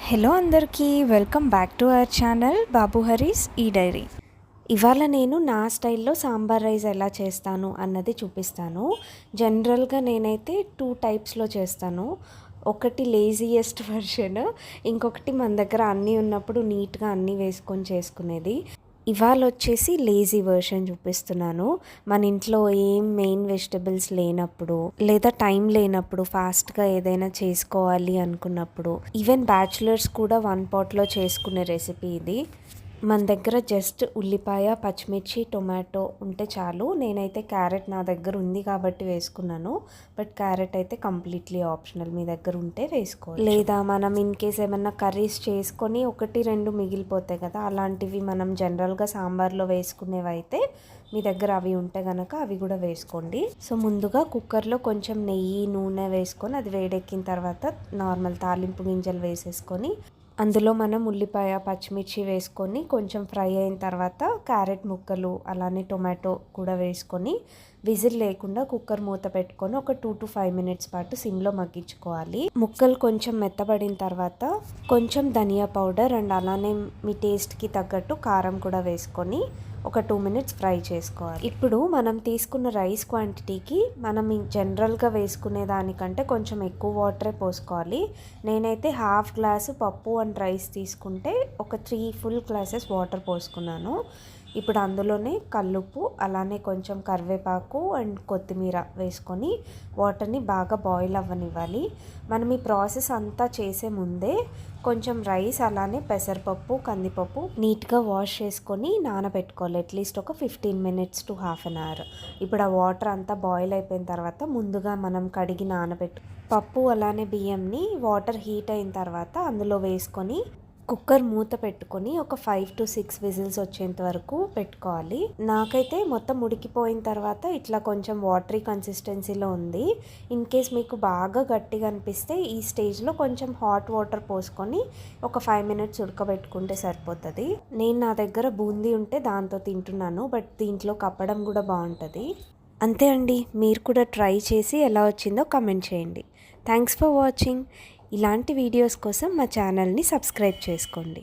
Hello అందరికీ welcome back to our channel Babu Harees ఈ diary. ఇవాళ నేను నా స్టైల్లో సాంబార్ రైస్ ఎలా చేస్తాను అన్నది చూపిస్తాను. జనరల్గా నేనైతే 2 టైప్స్లో చేస్తాను. ఒకటి లేజియెస్ట్ వెర్షన్, ఇంకొకటి మన దగ్గర అన్నీ ఉన్నప్పుడు నీట్గా అన్నీ వేసుకొని చేసుకునేది. ఇవాళ వచ్చేసి లేజీ వర్షన్ చూపిస్తున్నాను. మన ఇంట్లో ఏం మెయిన్ వెజిటబుల్స్ లేనప్పుడు, లేదా టైం లేనప్పుడు, ఫాస్ట్గా ఏదైనా చేసుకోవాలి అనుకున్నప్పుడు, ఈవెన్ బ్యాచులర్స్ కూడా 1 పాట్లో చేసుకునే రెసిపీ ఇది. మన దగ్గర జస్ట్ ఉల్లిపాయ, పచ్చిమిర్చి, టొమాటో ఉంటే చాలు. నేనైతే క్యారెట్ నా దగ్గర ఉంది కాబట్టి వేసుకున్నాను. బట్ క్యారెట్ అయితే కంప్లీట్లీ ఆప్షనల్, మీ దగ్గర ఉంటే వేసుకోవాలి. లేదా మనం ఇన్ కేస్ ఏమన్నా కర్రీస్ చేసుకొని 1-2 మిగిలిపోతాయి కదా, అలాంటివి మనం జనరల్గా సాంబార్లో వేసుకునేవి అయితే మీ దగ్గర అవి ఉంటే కనుక అవి కూడా వేసుకోండి. సో ముందుగా కుక్కర్లో కొంచెం నెయ్యి, నూనె వేసుకొని అది వేడెక్కిన తర్వాత నార్మల్ తాలింపు గింజలు వేసేసుకొని అందులో మనం ఉల్లిపాయ, పచ్చిమిర్చి వేసుకొని కొంచెం ఫ్రై అయిన తర్వాత క్యారెట్ ముక్కలు అలానే టొమాటో కూడా వేసుకొని విజిల్ లేకుండా కుక్కర్ మూత పెట్టుకొని ఒక 2 to 5 minutes పాటు సిమ్లో మగ్గించుకోవాలి. ముక్కలు కొంచెం మెత్తబడిన తర్వాత కొంచెం ధనియా పౌడర్ అండ్ అలానే మీ టేస్ట్కి తగ్గట్టు కారం కూడా వేసుకొని ఒక 2 minutes ఫ్రై చేసుకోవాలి. ఇప్పుడు మనం తీసుకున్న రైస్ క్వాంటిటీకి మనం జనరల్గా వేసుకునే దానికంటే కొంచెం ఎక్కువ వాటరే పోసుకోవాలి. నేనైతే 1/2 గ్లాసు పప్పు అండ్ రైస్ తీసుకుంటే ఒక 3 full glasses వాటర్ పోసుకున్నాను. ఇప్పుడు అందులోనే కల్లుప్పు, అలానే కొంచెం కరివేపాకు అండ్ కొత్తిమీర వేసుకొని వాటర్ని బాగా బాయిల్ అవ్వనివ్వాలి. మనం ఈ ప్రాసెస్ అంతా చేసే ముందే కొంచెం రైస్ అలానే పెసరపప్పు, కందిపప్పు నీట్గా వాష్ చేసుకొని నానబెట్టుకోవాలి. అట్లీస్ట్ ఒక 15 minutes to half an hour. ఇప్పుడు ఆ వాటర్ అంతా బాయిల్ అయిపోయిన తర్వాత ముందుగా మనం కడిగి నానబెట్టు పప్పు అలానే బియ్యంని వాటర్ హీట్ అయిన తర్వాత అందులో వేసుకొని కుక్కర్ మూత పెట్టుకొని ఒక 5 to 6 విజిల్స్ వచ్చేంత వరకు పెట్టుకోవాలి. నాకైతే మొత్తం ఉడికిపోయిన తర్వాత ఇట్లా కొంచెం వాటరీ కన్సిస్టెన్సీలో ఉంది. ఇన్ కేస్ మీకు బాగా గట్టిగా అనిపిస్తే ఈ స్టేజ్లో కొంచెం హాట్ వాటర్ పోసుకొని ఒక 5 minutes ఉడకబెట్టుకుంటే సరిపోతుంది. నేను నా దగ్గర బూందీ ఉంటే దాంతో తింటున్నాను, బట్ దీంట్లో కప్పడం కూడా బాగుంటుంది. అంతే అండి, మీరు కూడా ట్రై చేసి ఎలా వచ్చిందో కమెంట్ చేయండి. Thanks for watching. ఇలాంటి వీడియోస్ కోసం మా ఛానల్ని సబ్స్క్రైబ్ చేసుకోండి.